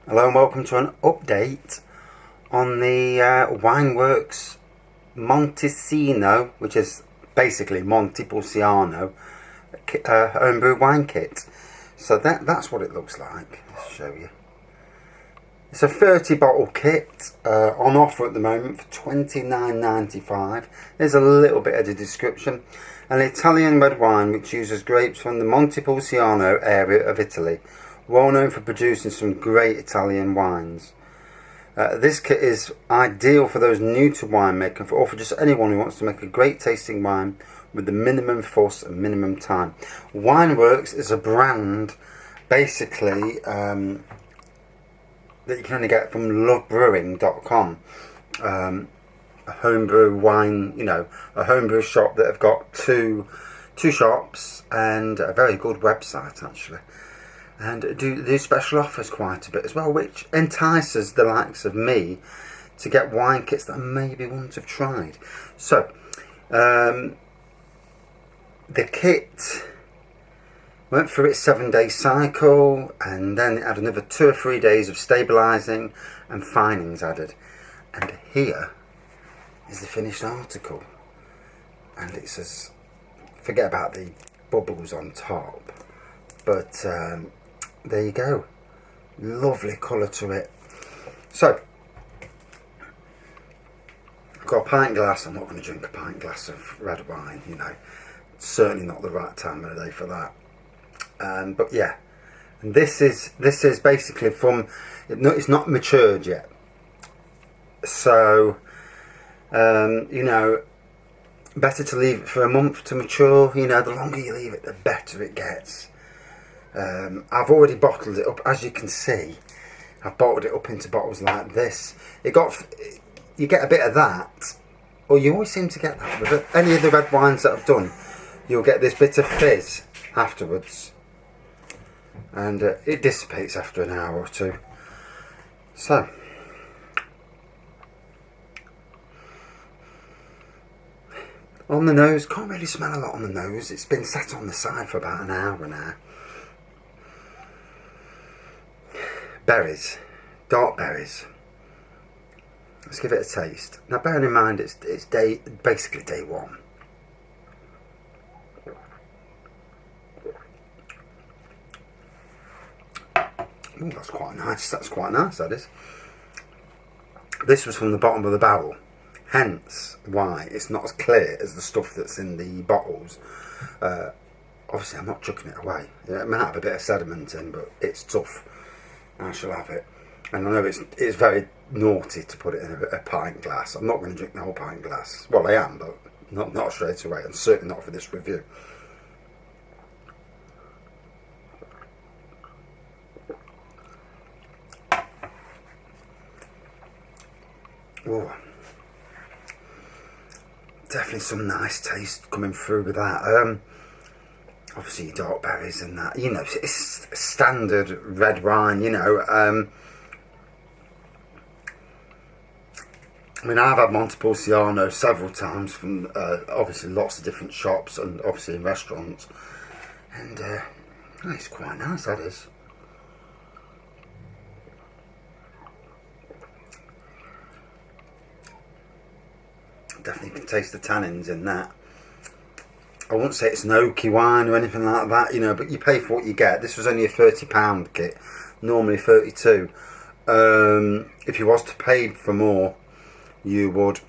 Hello and welcome to an update on the Wineworks Montecino, which is basically Montepulciano homebrew wine kit. So that's what it looks like. Let's show you. It's a 30 bottle kit on offer at the moment for $29.95. There's a little bit of the description. An Italian red wine which uses grapes from the Montepulciano area of Italy, well known for producing some great Italian wines. This kit is ideal for those new to winemaking, or for just anyone who wants to make a great tasting wine with the minimum fuss and minimum time. Wineworks is a brand basically that you can only get from Lovebrewing.com. A homebrew wine, a homebrew shop that have got two shops and a very good website actually. And do special offers quite a bit as well, which entices the likes of me to get wine kits that I maybe wouldn't have tried. So, the kit went through its 7-day cycle, and then it had another 2 or 3 days of stabilising and finings added. And here is the finished article. And it says, forget about the bubbles on top, but there you go, lovely colour to it. So I've got a pint glass. I'm not going to drink a pint glass of red wine, certainly not the right time of the day for that. But yeah, and this is basically from, it's not matured yet, so better to leave it for a month to mature. The longer you leave it, the better it gets. I've already bottled it up, as you can see. I've bottled it up into bottles like this. You get a bit of that, or you always seem to get that with any of the red wines that I've done. You'll get this bit of fizz afterwards, and it dissipates after an hour or two. So on the nose, can't really smell a lot on the nose. It's been sat on the side for about an hour now. Berries, dark berries. Let's give it a taste. Now, bearing in mind it's basically day one. Ooh, that's quite nice. That's quite nice. That is. This was from the bottom of the barrel, hence why it's not as clear as the stuff that's in the bottles. Obviously, I'm not chucking it away. It might have a bit of sediment in, but it's tough. I shall have it. And I know it's very naughty to put it in a pint glass. I'm not going to drink the whole pint glass. Well, I am, but not straight away, and certainly not for this review. Oh, definitely some nice taste coming through with that. Obviously dark berries and that, it's standard red wine, I mean, I've had Montepulciano several times from obviously lots of different shops and obviously in restaurants, and it's quite nice, that is. Definitely can taste the tannins in that. I wouldn't say it's an oaky wine or anything like that, but you pay for what you get. This was only a £30 kit, normally 32. If you was to pay for more, you would,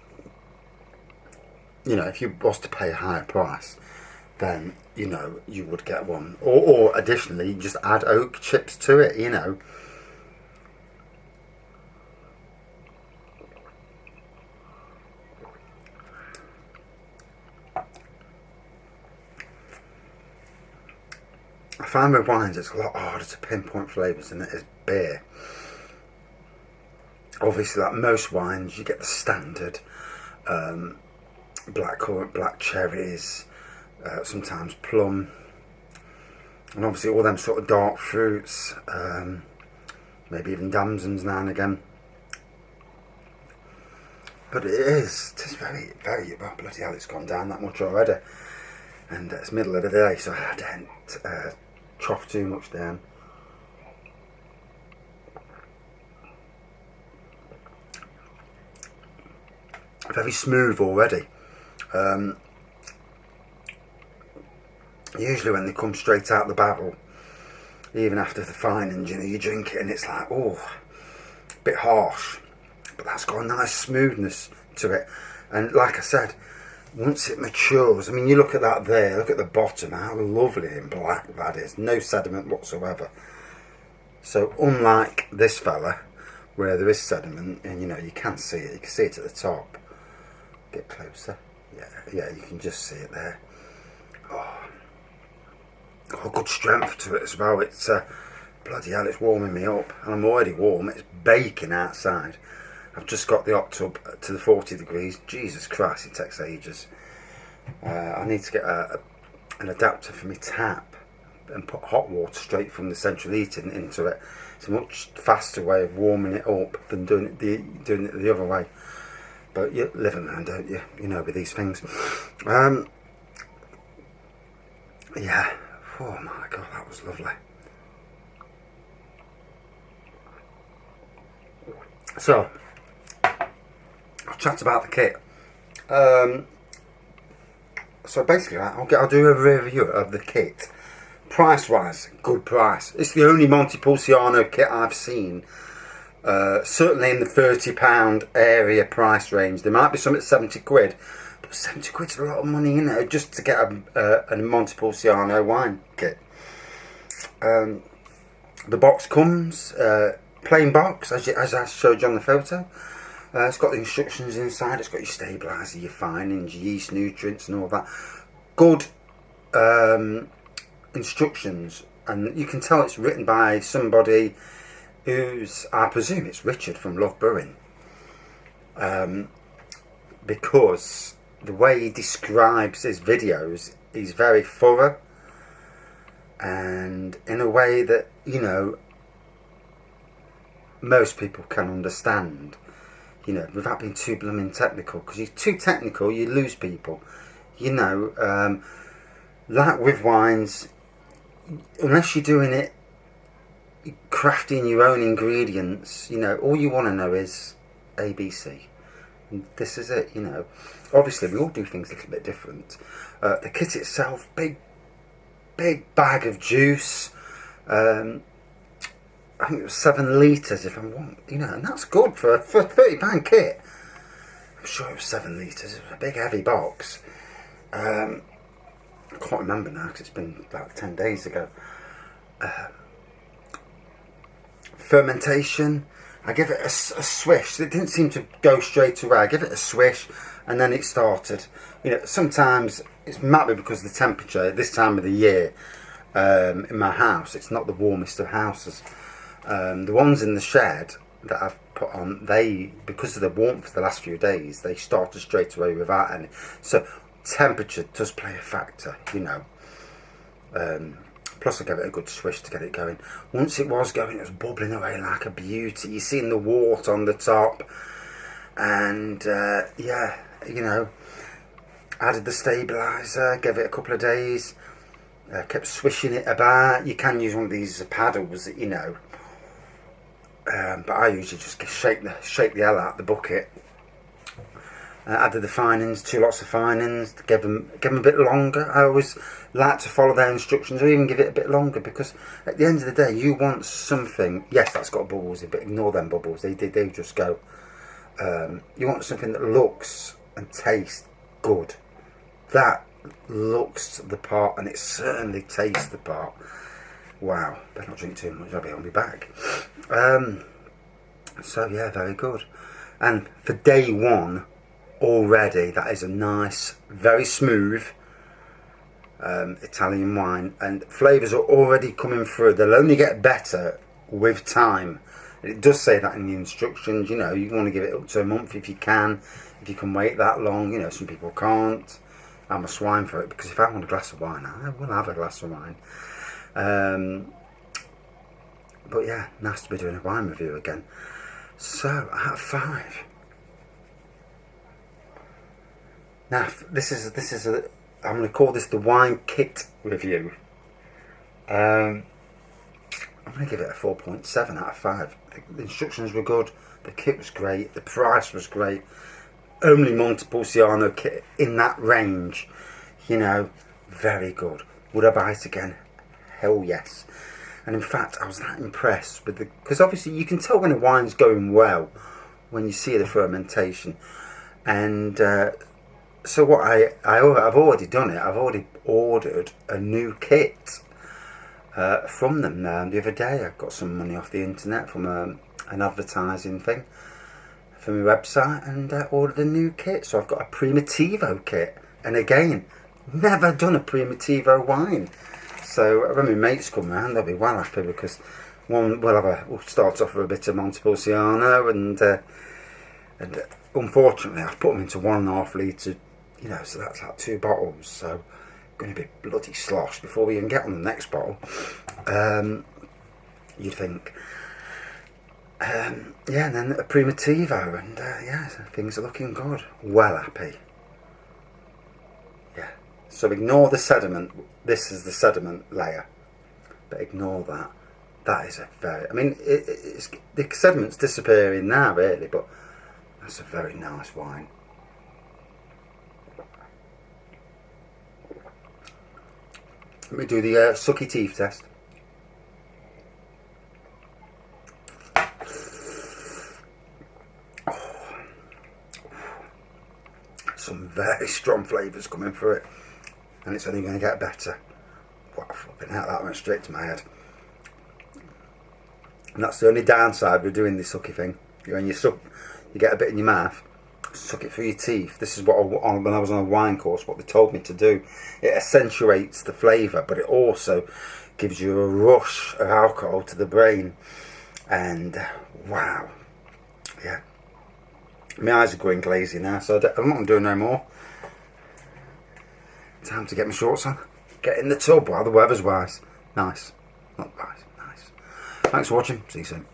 if you was to pay a higher price, then, you would get one. Or additionally, just add oak chips to it, I find with wines it's a lot harder to pinpoint flavours than it is beer. Obviously, like most wines, you get the standard blackcurrant, black cherries, sometimes plum, and obviously all them sort of dark fruits, maybe even damsons now and again. But it's very, very, well, bloody hell, it's gone down that much already. And it's middle of the day, so I don't trough too much down. very smooth already. Usually when they come straight out the barrel, even after the finings, you know, you drink it and it's like, oh, a bit harsh. But that's got a nice smoothness to it. And like I said, once it matures, I mean, you look at that there, look at the bottom, how lovely and black that is. No sediment whatsoever. So unlike this fella, where there is sediment, and you know, you can see it, you can see it at the top. Get closer. Yeah, you can just see it there. Oh, good strength to it as well. It's bloody hell, it's warming me up, and I'm already warm. It's baking outside. I've just got the hot tub to the 40 degrees. Jesus Christ, it takes ages. I need to get an adapter for my tap and put hot water straight from the central heating into it. It's a much faster way of warming it up than doing it the other way. But you live and learn, don't you? You know, with these things. Yeah. Oh my God, that was lovely. So, I'll chat about the kit. So basically, I'll do a review of the kit. Price-wise, good price. It's the only Montepulciano kit I've seen. Certainly in the £30 area price range. There might be some at 70 quid. But 70 quid's a lot of money, you know, just to get a Montepulciano wine kit. The box comes, plain box, as I showed you on the photo. It's got the instructions inside. It's got your stabiliser, your finings, your yeast nutrients and all that. Good instructions. And you can tell it's written by somebody who's, I presume it's Richard from Lovebrewing. Because the way he describes his videos, he's very thorough, and in a way that, you know, most people can understand, you know, without being too blooming technical. Because you're too technical, you lose people, you know. Like with wines, unless you're doing it, crafting your own ingredients, you know, all you want to know is ABC. And this is it, you know. Obviously, we all do things a little bit different. The kit itself, big bag of juice. I think it was 7 litres, if I want, you know, and that's good for a £30 kit. I'm sure it was 7 litres. It was a big, heavy box. I can't remember now because it's been about 10 days ago. Fermentation, I give it a swish. It didn't seem to go straight away. I give it a swish and then it started. You know, sometimes it might be because of the temperature this time of the year. In my house, it's not the warmest of houses. The ones in the shed that I've put on, they, because of the warmth the last few days, they started straight away without any. So temperature does play a factor, you know. Plus I gave it a good swish to get it going. Once it was going, it was bubbling away like a beauty. You're seeing the wort on the top. And yeah, you know, added the stabiliser, gave it a couple of days. Kept swishing it about. You can use one of these paddles, you know. But I usually just shake the hell out of the bucket. Added the finings, 2 lots of finings, give them a bit longer. I always like to follow their instructions, or even give it a bit longer, because at the end of the day, you want something. Yes, that's got bubbles in, but ignore them bubbles. They just go. You want something that looks and tastes good. That looks the part, and it certainly tastes the part. Wow, better not drink too much. I'll be on my back. So yeah, very good. And for day one, already that is a nice, very smooth Italian wine, and flavours are already coming through. They'll only get better with time. It does say that in the instructions, you know, you want to give it up to a month if you can wait that long. You know, some people can't. I'm a swine for it, because if I want a glass of wine, I will have a glass of wine. But yeah, nice to be doing a wine review again. So, out of 5. Now, this is I'm going to call this the wine kit review. I'm going to give it a 4.7 out of 5. The instructions were good, the kit was great, the price was great. only Montepulciano kit in that range. You know, very good. Would I buy it again? Hell yes. And in fact, I was that impressed with because obviously you can tell when a wine's going well when you see the fermentation. And so what I've already done it. I've already ordered a new kit from them the other day. I got some money off the internet from an advertising thing for my website, and ordered a new kit. So I've got a Primitivo kit, and again, never done a Primitivo wine. So when my mates come round, they'll be well happy, because we'll start off with a bit of Montepulciano, and unfortunately I've put them into 1.5 litre, you know, so that's like 2 bottles. So going to be bloody sloshed before we even get on the next bottle. You'd think. Yeah, and then a Primitivo, and yeah, things are looking good. Well happy. Yeah. So ignore the sediment. This is the sediment layer, but ignore that. That is a very. I mean, it's the sediment's disappearing now, really, but that's a very nice wine. Let me do the sucky teeth test. Some very strong flavours coming through it, and it's only going to get better. Wow, flipping out, that went straight to my head. And that's the only downside with doing this sucky thing. When you suck, you get a bit in your mouth, suck it through your teeth. This is what when I was on a wine course, what they told me to do. It accentuates the flavour, but it also gives you a rush of alcohol to the brain. And wow, yeah. My eyes are going glazy now, so I'm not doing no more. Time to get my shorts on. Get in the tub while the weather's nice. Not nice. Thanks for watching. See you soon.